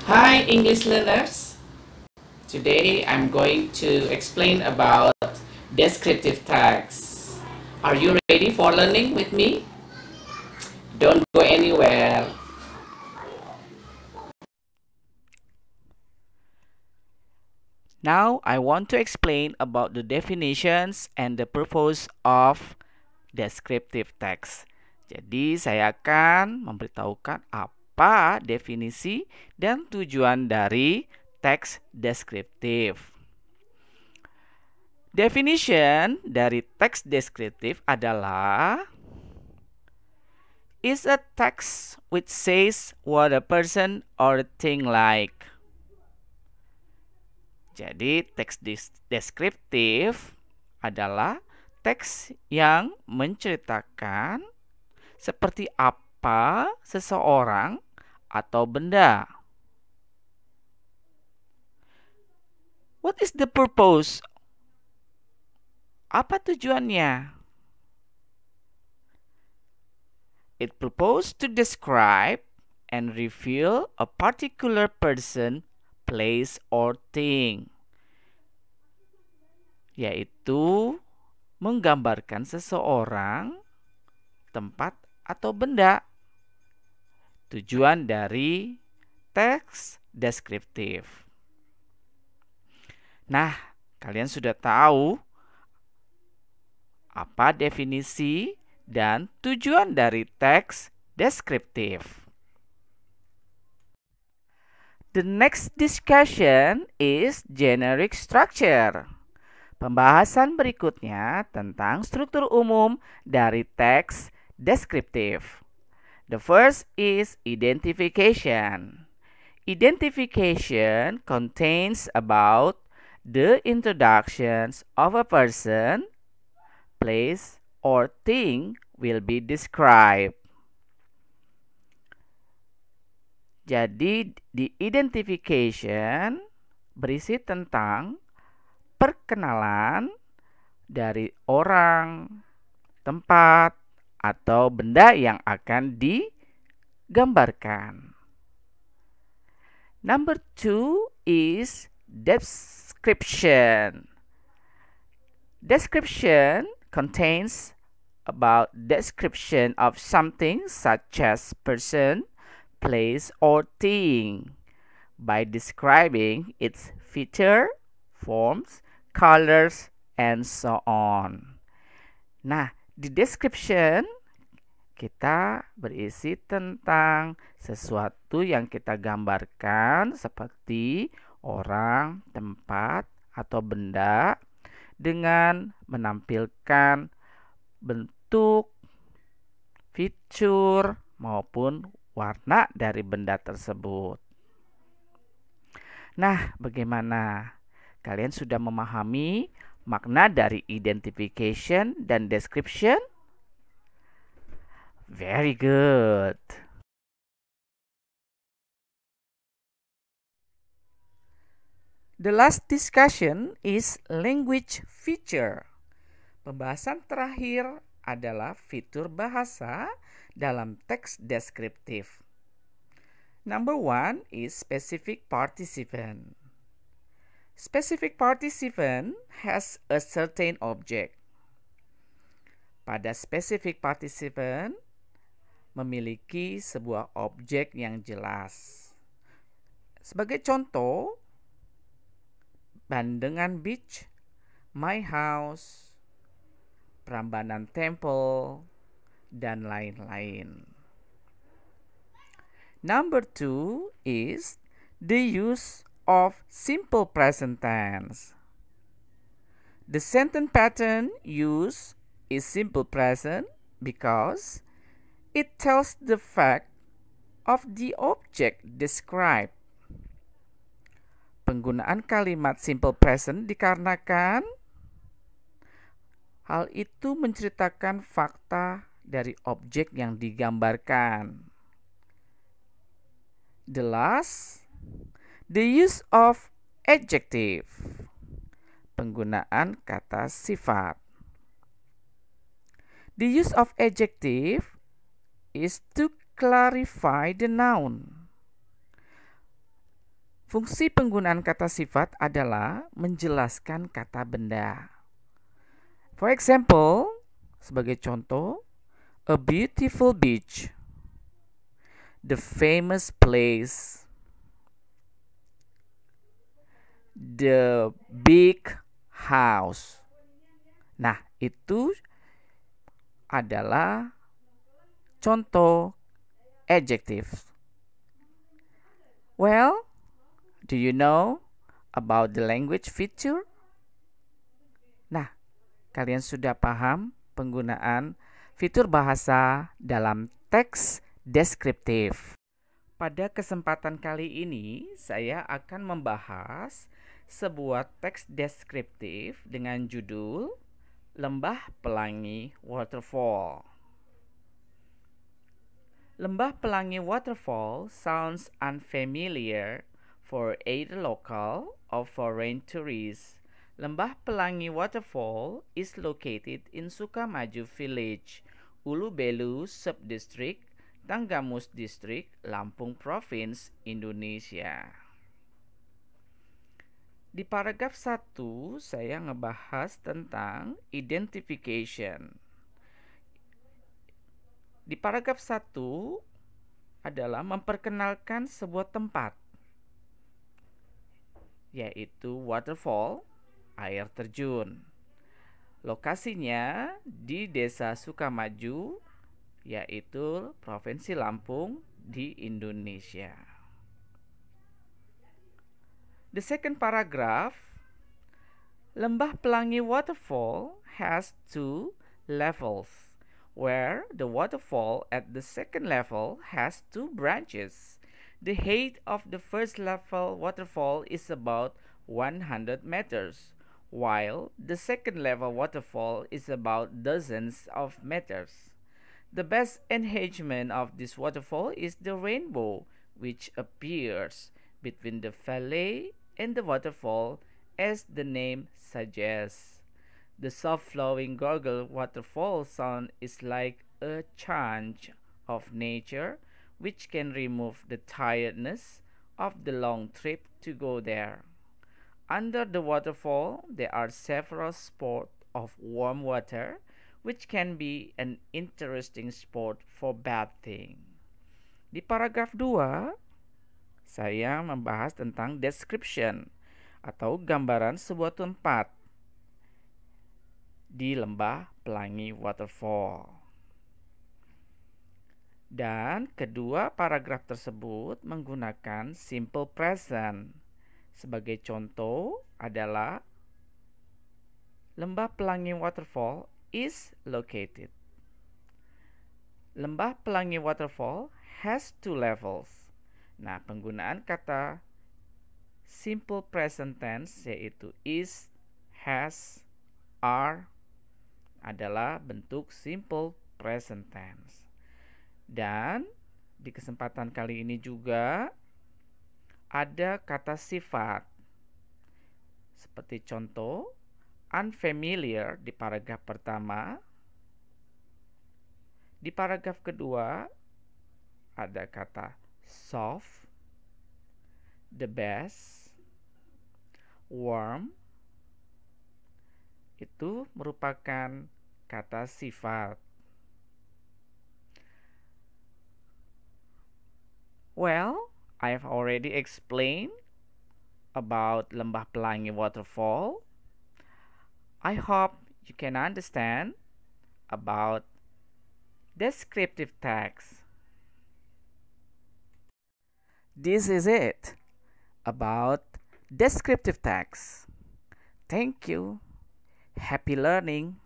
Hi English learners. Today I'm going to explain about descriptive tags. Are you ready for learning with me? Don't go anywhere. Now I want to explain about the definitions and the purpose of descriptive text. Jadi saya akan memberitahukan apa definisi dan tujuan dari teks deskriptif. Definition dari teks deskriptif adalah is a text which says what a person or a thing like. Jadi teks deskriptif adalah teks yang menceritakan seperti apa seseorang atau benda. What is the purpose? Apa tujuannya? It purpose to describe and reveal a particular person, place, or thing. Yaitu menggambarkan seseorang, tempat, atau benda. Tujuan dari teks deskriptif. Nah, kalian sudah tahu apa definisi dan tujuan dari teks deskriptif. The next discussion is generic structure. Pembahasan berikutnya tentang struktur umum dari teks deskriptif. The first is identification. Identification contains about the introductions of a person, place, or thing will be described. Jadi di identification berisi tentang perkenalan dari orang, tempat, atau benda yang akan digambarkan. Number 2 is description. Description contains about description of something such as person, place, or thing by describing its feature, forms, colors, and so on. Nah, di description kita berisi tentang sesuatu yang kita gambarkan seperti orang, tempat, atau benda dengan menampilkan bentuk, fitur, maupun warna dari benda tersebut. Nah, bagaimana? Kalian sudah memahami makna dari identification dan description? Very good. The last discussion is language feature. Pembahasan terakhir adalah fitur bahasa dalam teks deskriptif. Number 1 is specific participant. Specific participant has a certain object. Pada specific participant memiliki sebuah objek yang jelas. Sebagai contoh, Bandengan Beach, My House, Prambanan Temple, dan lain-lain. Number 2 is the use of simple present tense. The sentence pattern used is simple present because it tells the fact of the object described. Penggunaan kalimat simple present dikarenakan hal itu menceritakan fakta dari objek yang digambarkan. The last, the use of adjective. Penggunaan kata sifat. The use of adjective is to clarify the noun. Fungsi penggunaan kata sifat adalah menjelaskan kata benda. For example, sebagai contoh, a beautiful beach, the famous place, the big house. Nah, itu adalah contoh adjective. Well, do you know about the language feature? Nah, kalian sudah paham penggunaan fitur bahasa dalam teks deskriptif. Pada kesempatan kali ini, saya akan membahas sebuah teks deskriptif dengan judul Lembah Pelangi Waterfall. Lembah Pelangi Waterfall sounds unfamiliar for either local or foreign tourists. Lembah Pelangi Waterfall is located in Sukamaju Village, Ulu Belu Subdistrict, Tanggamus District, Lampung Province, Indonesia. Di paragraf 1 saya ngebahas tentang identification. Di paragraf 1 adalah memperkenalkan sebuah tempat, yaitu waterfall, air terjun. Lokasinya di Desa Sukamaju, yaitu Provinsi Lampung di Indonesia. The second paragraph, Lembah Pelangi Waterfall has 2 levels, where the waterfall at the second level has 2 branches. The height of the first level waterfall is about 100 meters, while the second level waterfall is about dozens of meters. The best enhancement of this waterfall is the rainbow, which appears between the valley and the waterfall, as the name suggests. The soft-flowing gurgle waterfall sound is like a chant of nature, which can remove the tiredness of the long trip to go there. Under the waterfall, there are several spots of warm water, which can be an interesting spot for bathing. Di paragraf 2, saya membahas tentang description atau gambaran sebuah tempat di Lembah Pelangi Waterfall. Dan kedua paragraf tersebut menggunakan simple present. Sebagai contoh adalah Lembah Pelangi Waterfall is located. Lembah Pelangi Waterfall has 2 levels. Nah, penggunaan kata simple present tense yaitu is, has, are adalah bentuk simple present tense. Dan di kesempatan kali ini juga ada kata sifat. Seperti contoh, unfamiliar di paragraf pertama. Di paragraf kedua ada kata soft, the best, warm. Itu merupakan kata sifat. Well, I've already explained about Lembah Pelangi Waterfall. I hope you can understand about descriptive text. This is it about descriptive text. Thank you. Happy learning.